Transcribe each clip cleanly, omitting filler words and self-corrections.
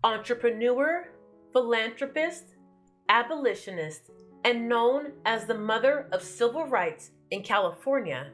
entrepreneur, philanthropist, abolitionist, and known as the mother of civil rights in California,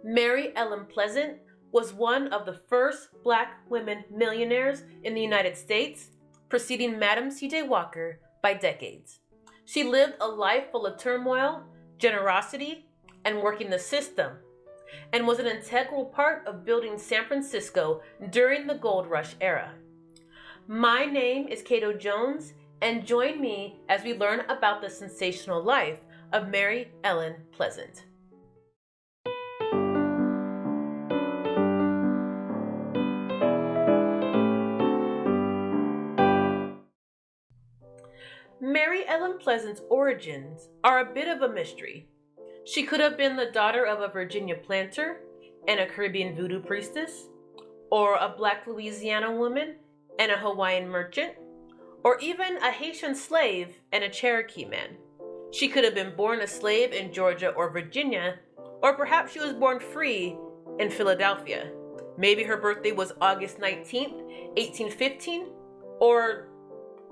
Mary Ellen Pleasant was one of the first Black women millionaires in the United States, preceding Madam C.J. Walker by decades. She lived a life full of turmoil, generosity, and working the system, and was an integral part of building San Francisco during the Gold Rush era. My name is Cato Jones, and join me as we learn about the sensational life of Mary Ellen Pleasant. Mary Ellen Pleasant's origins are a bit of a mystery. She could have been the daughter of a Virginia planter and a Caribbean voodoo priestess, or a Black Louisiana woman and a Hawaiian merchant, or even a Haitian slave and a Cherokee man. She could have been born a slave in Georgia or Virginia, or perhaps she was born free in Philadelphia. Maybe her birthday was August 19th, 1815, or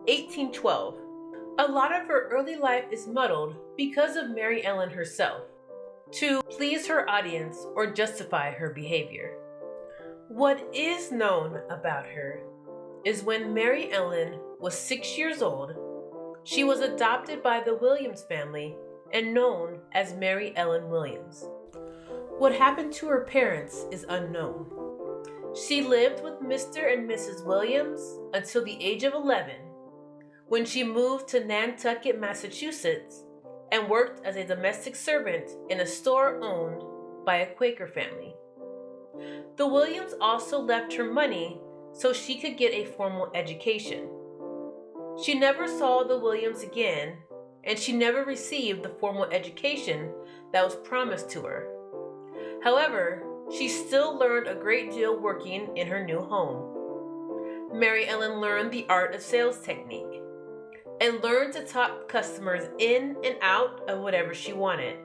1812. A lot of her early life is muddled because of Mary Ellen herself, to please her audience or justify her behavior. What is known about her is when Mary Ellen was 6 years old, she was adopted by the Williams family and known as Mary Ellen Williams. What happened to her parents is unknown. She lived with Mr. and Mrs. Williams until the age of 11, when she moved to Nantucket, Massachusetts, and worked as a domestic servant in a store owned by a Quaker family. The Williams also left her money so she could get a formal education. She never saw the Williams again, and she never received the formal education that was promised to her. However, she still learned a great deal working in her new home. Mary Ellen learned the art of sales technique and learned to talk customers in and out of whatever she wanted.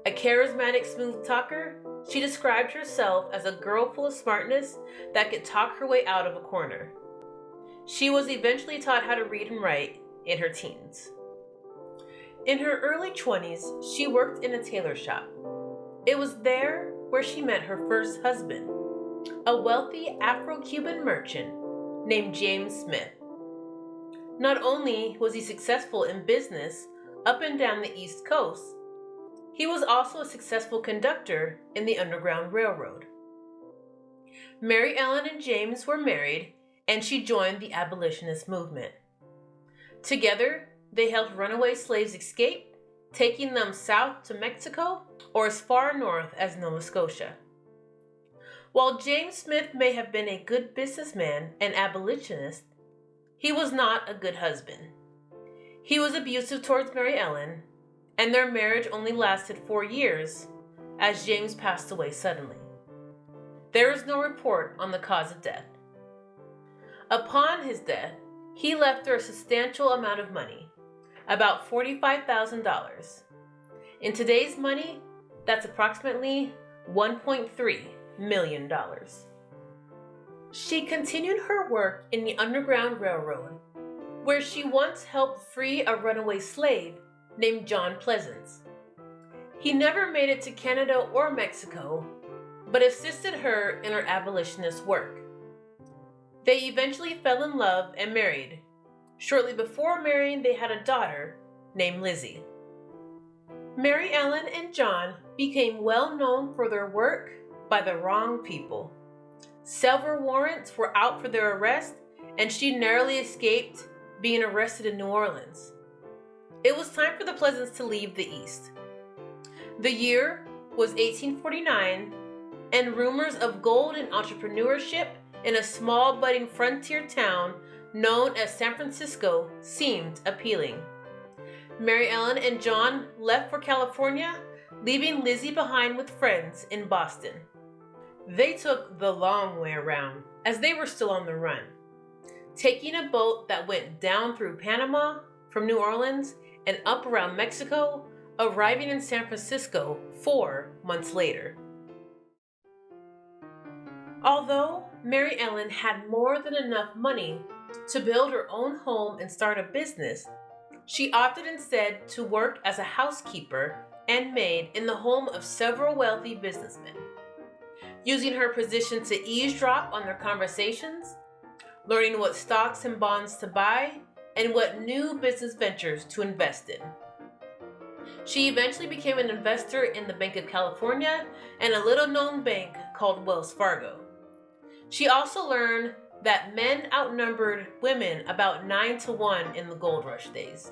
A charismatic smooth talker, she described herself as a girl full of smartness that could talk her way out of a corner. She was eventually taught how to read and write in her teens. In her early 20s, she worked in a tailor shop. It was there where she met her first husband, a wealthy Afro-Cuban merchant named James Smith. Not only was he successful in business up and down the East Coast, he was also a successful conductor in the Underground Railroad. Mary Ellen and James were married, and she joined the abolitionist movement. Together, they helped runaway slaves escape, taking them south to Mexico or as far north as Nova Scotia. While James Smith may have been a good businessman and abolitionist, he was not a good husband. He was abusive towards Mary Ellen, and their marriage only lasted 4 years, as James passed away suddenly. There is no report on the cause of death. Upon his death, he left her a substantial amount of money, about $45,000. In today's money, that's approximately $1.3 million. She continued her work in the Underground Railroad, where she once helped free a runaway slave named John Pleasance. He never made it to Canada or Mexico, but assisted her in her abolitionist work. They eventually fell in love and married. Shortly before marrying, they had a daughter named Lizzie. Mary Ellen and John became well known for their work by the wrong people. Several warrants were out for their arrest, and she narrowly escaped being arrested in New Orleans. It was time for the Pleasants to leave the East. The year was 1849, and rumors of gold and entrepreneurship in a small budding frontier town known as San Francisco seemed appealing. Mary Ellen and John left for California, leaving Lizzie behind with friends in Boston. They took the long way around, as they were still on the run, taking a boat that went down through Panama from New Orleans and up around Mexico, arriving in San Francisco 4 months later. Although Mary Ellen had more than enough money To build her own home and start a business, she opted instead to work as a housekeeper and maid in the home of several wealthy businessmen, using her position to eavesdrop on their conversations, learning what stocks and bonds to buy, and what new business ventures to invest in. She eventually became an investor in the Bank of California and a little-known bank called Wells Fargo. She also learned that men outnumbered women about 9-1 in the gold rush days,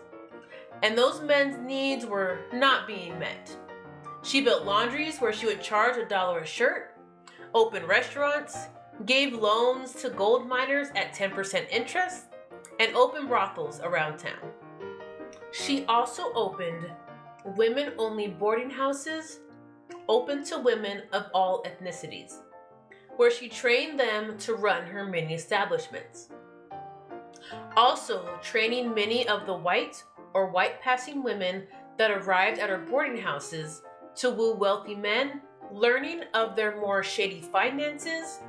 and those men's needs were not being met. She built laundries where she would charge $1 a shirt, opened restaurants, gave loans to gold miners at 10% interest, and opened brothels around town. She also opened women-only boarding houses open to women of all ethnicities, where she trained them to run her mini establishments. Also, training many of the white or white-passing women that arrived at her boarding houses to woo wealthy men, learning of their more shady finances,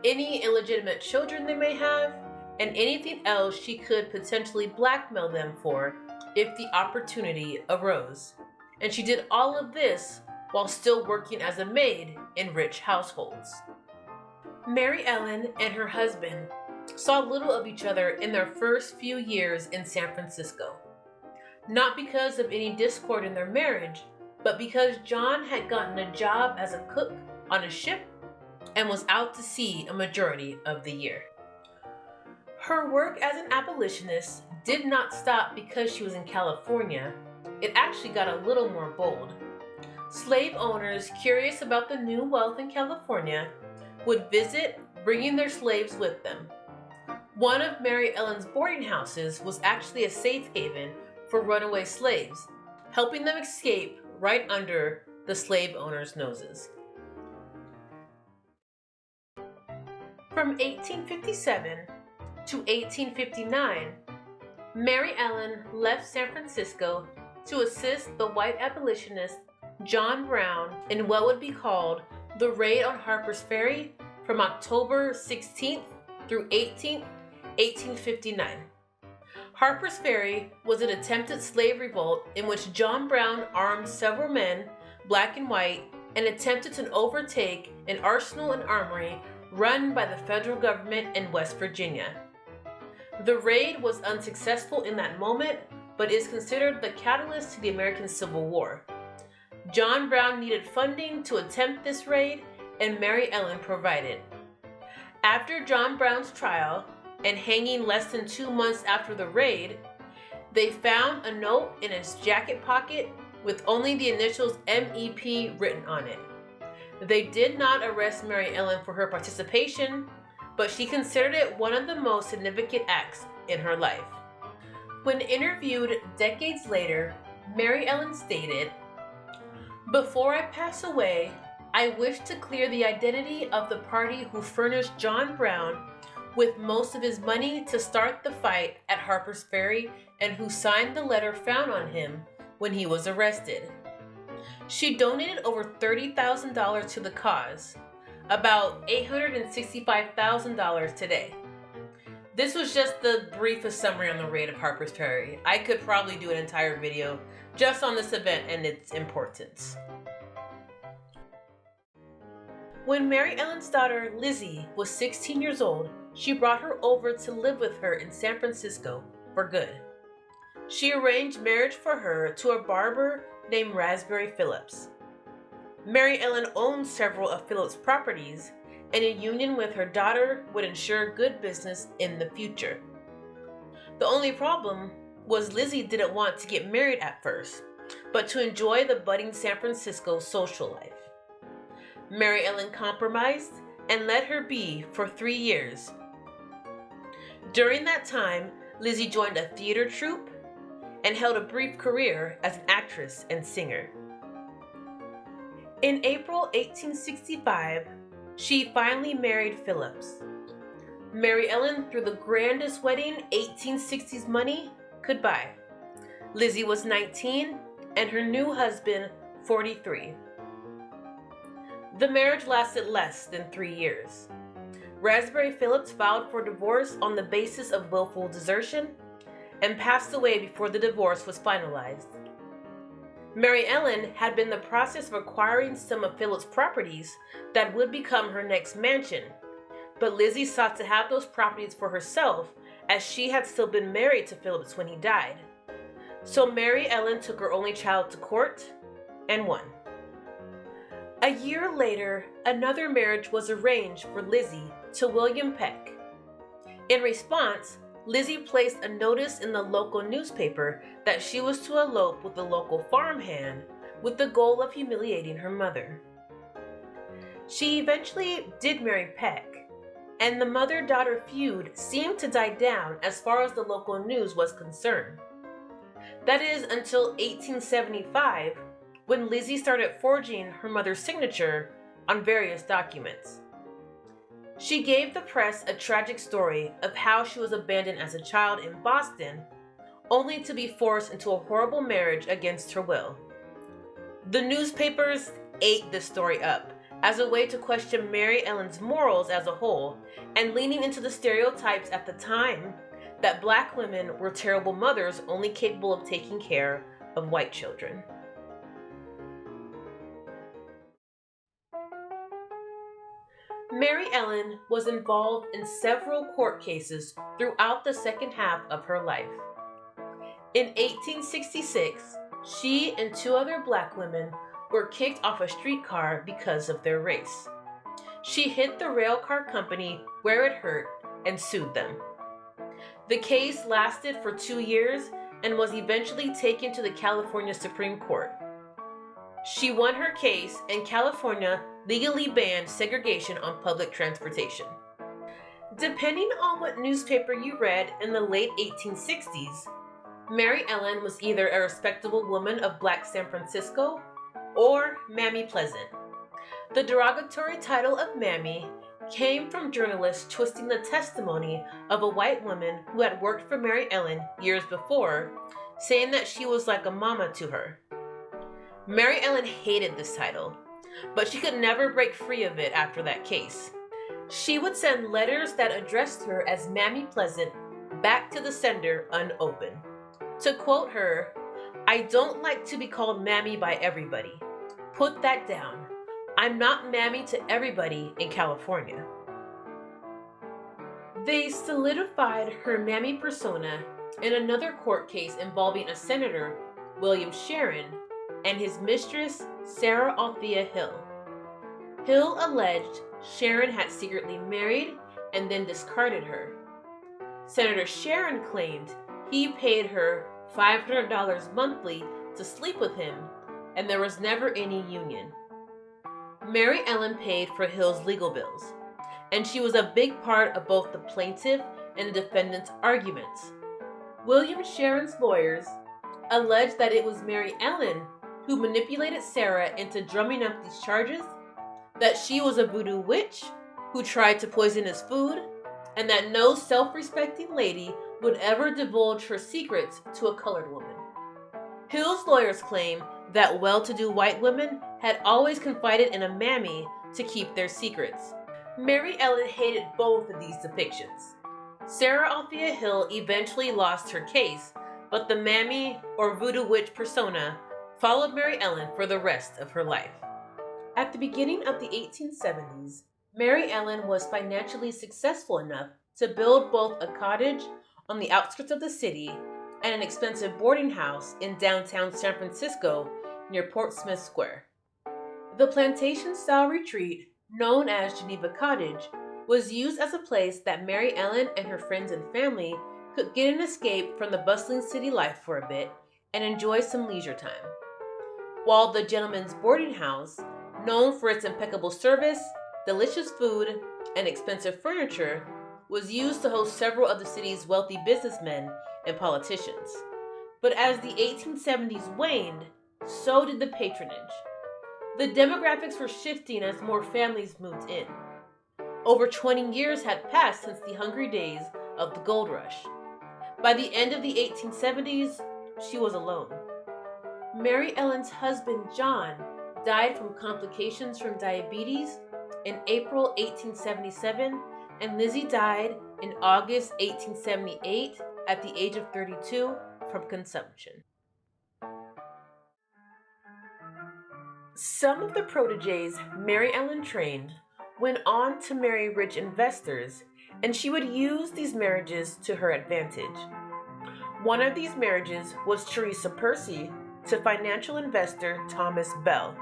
any illegitimate children they may have, and anything else she could potentially blackmail them for if the opportunity arose. And she did all of this while still working as a maid in rich households. Mary Ellen and her husband saw little of each other in their first few years in San Francisco. Not because of any discord in their marriage, but because John had gotten a job as a cook on a ship and was out to sea a majority of the year. Her work as an abolitionist did not stop because she was in California. It actually got a little more bold. Slave owners curious about the new wealth in California would visit, bringing their slaves with them. One of Mary Ellen's boarding houses was actually a safe haven for runaway slaves, helping them escape right under the slave owners' noses. From 1857 to 1859, Mary Ellen left San Francisco to assist the white abolitionist John Brown in what would be called the Raid on Harpers Ferry from October 16th through 18th, 1859. Harpers Ferry was an attempted slave revolt in which John Brown armed several men, black and white, and attempted to overtake an arsenal and armory run by the federal government in West Virginia. The raid was unsuccessful in that moment, but is considered the catalyst to the American Civil War. John Brown needed funding to attempt this raid, and Mary Ellen provided. After John Brown's trial, and hanging less than 2 months after the raid, they found a note in his jacket pocket with only the initials MEP written on it. They did not arrest Mary Ellen for her participation, but she considered it one of the most significant acts in her life. When interviewed decades later, Mary Ellen stated, "Before I pass away, I wish to clear the identity of the party who furnished John Brown with most of his money to start the fight at Harpers Ferry and who signed the letter found on him when he was arrested." She donated over $30,000 to the cause, about $865,000 today. This was just the briefest summary on the raid of Harpers Ferry. I could probably do an entire video just on this event and its importance. When Mary Ellen's daughter, Lizzie, was 16 years old, she brought her over to live with her in San Francisco for good. She arranged marriage for her to a barber named Raspberry Phillips. Mary Ellen owned several of Phillips' properties, and a union with her daughter would ensure good business in the future. The only problem was Lizzie didn't want to get married at first, but to enjoy the budding San Francisco social life. Mary Ellen compromised and let her be for 3 years. During that time, Lizzie joined a theater troupe and held a brief career as an actress and singer. In April 1865, she finally married Phillips. Mary Ellen threw the grandest wedding 1860s money could buy. Lizzie was 19 and her new husband 43. The marriage lasted less than 3 years. Raspberry Phillips filed for divorce on the basis of willful desertion and passed away before the divorce was finalized. Mary Ellen had been in the process of acquiring some of Phillips' properties that would become her next mansion, but Lizzie sought to have those properties for herself as she had still been married to Phillips when he died. So Mary Ellen took her only child to court and won. A year later, another marriage was arranged for Lizzie to William Peck. In response, Lizzie placed a notice in the local newspaper that she was to elope with the local farmhand with the goal of humiliating her mother. She eventually did marry Peck, and the mother-daughter feud seemed to die down as far as the local news was concerned. That is until 1875, when Lizzie started forging her mother's signature on various documents. She gave the press a tragic story of how she was abandoned as a child in Boston, only to be forced into a horrible marriage against her will. The newspapers ate the story up as a way to question Mary Ellen's morals as a whole, and leaning into the stereotypes at the time that Black women were terrible mothers only capable of taking care of white children. Mary Ellen was involved in several court cases throughout the second half of her life. In 1866, she and two other Black women were kicked off a streetcar because of their race. She hit the railcar company where it hurt and sued them. The case lasted for 2 years and was eventually taken to the California Supreme Court. She won her case, and California legally banned segregation on public transportation. Depending on what newspaper you read in the late 1860s, Mary Ellen was either a respectable woman of Black San Francisco or Mammy Pleasant. The derogatory title of Mammy came from journalists twisting the testimony of a white woman who had worked for Mary Ellen years before, saying that she was like a mama to her. Mary Ellen hated this title, but she could never break free of it after that case. She would send letters that addressed her as Mammy Pleasant back to the sender unopened. To quote her, "I don't like to be called Mammy by everybody. Put that down. I'm not Mammy to everybody in California." They solidified her Mammy persona in another court case involving a senator, William Sharon, and his mistress, Sarah Althea Hill. Hill alleged Sharon had secretly married and then discarded her. Senator Sharon claimed he paid her $500 monthly to sleep with him, and there was never any union. Mary Ellen paid for Hill's legal bills, and she was a big part of both the plaintiff and the defendant's arguments. William Sharon's lawyers alleged that it was Mary Ellen who manipulated Sarah into drumming up these charges, that she was a voodoo witch who tried to poison his food, and that no self-respecting lady would ever divulge her secrets to a colored woman. Hill's lawyers claim that well-to-do white women had always confided in a mammy to keep their secrets. Mary Ellen hated both of these depictions. Sarah Althea Hill eventually lost her case, but the mammy or voodoo witch persona followed Mary Ellen for the rest of her life. At the beginning of the 1870s, Mary Ellen was financially successful enough to build both a cottage on the outskirts of the city and an expensive boarding house in downtown San Francisco near Portsmouth Square. The plantation-style retreat, known as Geneva Cottage, was used as a place that Mary Ellen and her friends and family could get an escape from the bustling city life for a bit and enjoy some leisure time. While the Gentleman's Boarding House, known for its impeccable service, delicious food, and expensive furniture, was used to host several of the city's wealthy businessmen and politicians. But as the 1870s waned, so did the patronage. The demographics were shifting as more families moved in. Over 20 years had passed since the hungry days of the gold rush. By the end of the 1870s, she was alone. Mary Ellen's husband, John, died from complications from diabetes in April 1877 and Lizzie died in August 1878 at the age of 32 from consumption. Some of the proteges Mary Ellen trained went on to marry rich investors, and she would use these marriages to her advantage. One of these marriages was Teresa Percy to financial investor Thomas Bell.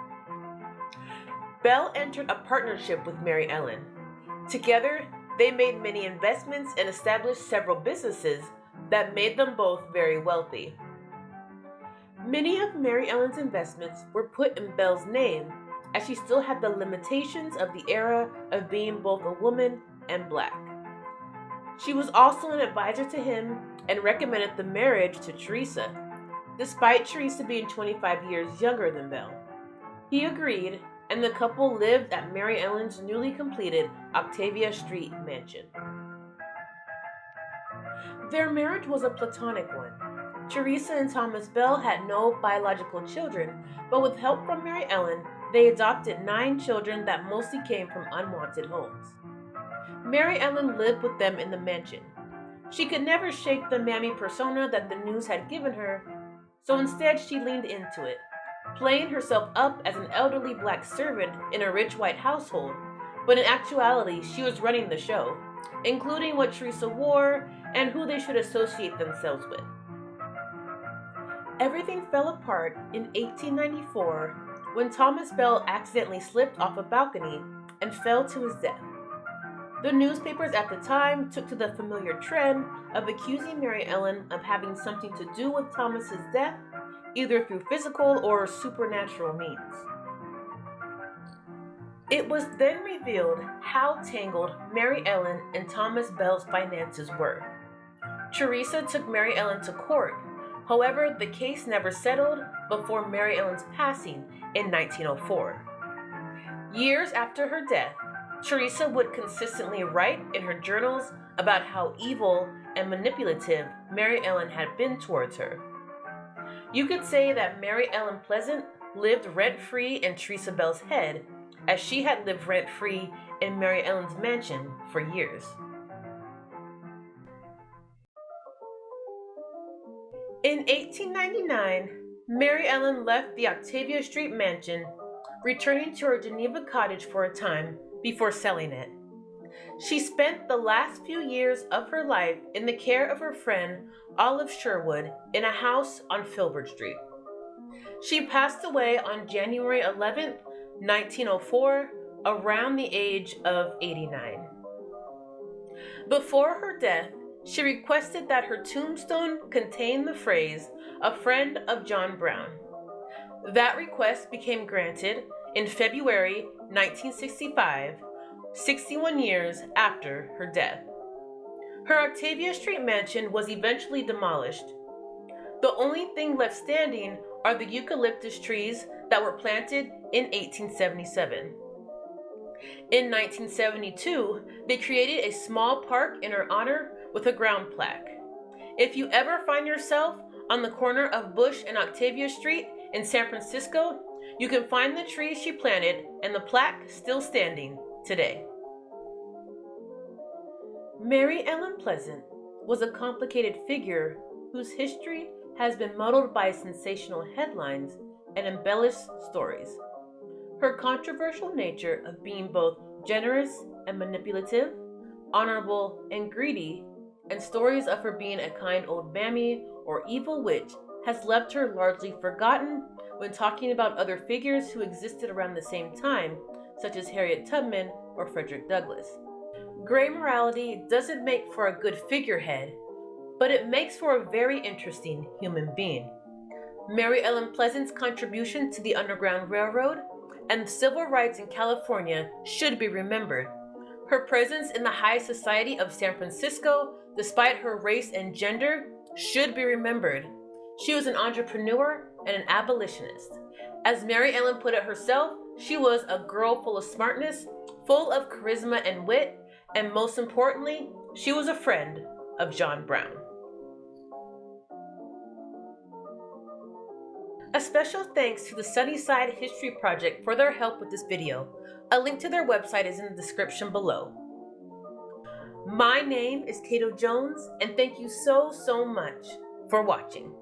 Bell entered a partnership with Mary Ellen. Together, they made many investments and established several businesses that made them both very wealthy. Many of Mary Ellen's investments were put in Bell's name, as she still had the limitations of the era of being both a woman and black. She was also an advisor to him and recommended the marriage to Teresa, despite Teresa being 25 years younger than Bell. He agreed, and the couple lived at Mary Ellen's newly completed Octavia Street mansion. Their marriage was a platonic one. Teresa and Thomas Bell had no biological children, but with help from Mary Ellen, they adopted 9 children that mostly came from unwanted homes. Mary Ellen lived with them in the mansion. She could never shake the mammy persona that the news had given her, so instead she leaned into it, playing herself up as an elderly black servant in a rich white household, but in actuality she was running the show, including what Teresa wore and who they should associate themselves with. Everything fell apart in 1894 when Thomas Bell accidentally slipped off a balcony and fell to his death. The newspapers at the time took to the familiar trend of accusing Mary Ellen of having something to do with Thomas's death, either through physical or supernatural means. It was then revealed how tangled Mary Ellen and Thomas Bell's finances were. Teresa took Mary Ellen to court. However, the case never settled before Mary Ellen's passing in 1904. Years after her death, Teresa would consistently write in her journals about how evil and manipulative Mary Ellen had been towards her. You could say that Mary Ellen Pleasant lived rent-free in Teresa Bell's head, as she had lived rent-free in Mary Ellen's mansion for years. In 1899, Mary Ellen left the Octavia Street mansion, returning to her Geneva cottage for a time before selling it. She spent the last few years of her life in the care of her friend Olive Sherwood in a house on Filbert Street. She passed away on January 11, 1904, around the age of 89. Before her death, she requested that her tombstone contain the phrase, "A friend of John Brown." That request became granted in February 1965, 61 years after her death. Her Octavia Street mansion was eventually demolished. The only thing left standing are the eucalyptus trees that were planted in 1877. In 1972, they created a small park in her honor with a ground plaque. If you ever find yourself on the corner of Bush and Octavia Street in San Francisco, you can find the trees she planted and the plaque still standing today. Mary Ellen Pleasant was a complicated figure whose history has been muddled by sensational headlines and embellished stories. Her controversial nature of being both generous and manipulative, honorable and greedy, and stories of her being a kind old mammy or evil witch has left her largely forgotten when talking about other figures who existed around the same time, such as Harriet Tubman or Frederick Douglass. Gray morality doesn't make for a good figurehead, but it makes for a very interesting human being. Mary Ellen Pleasant's contribution to the Underground Railroad and civil rights in California should be remembered. Her presence in the high society of San Francisco, despite her race and gender, should be remembered. She was an entrepreneur and an abolitionist. As Mary Ellen put it herself, she was a girl full of smartness, full of charisma and wit, and most importantly, she was a friend of John Brown. A special thanks to the Sunnyside History Project for their help with this video. A link to their website is in the description below. My name is Cato Jones, and thank you so much for watching.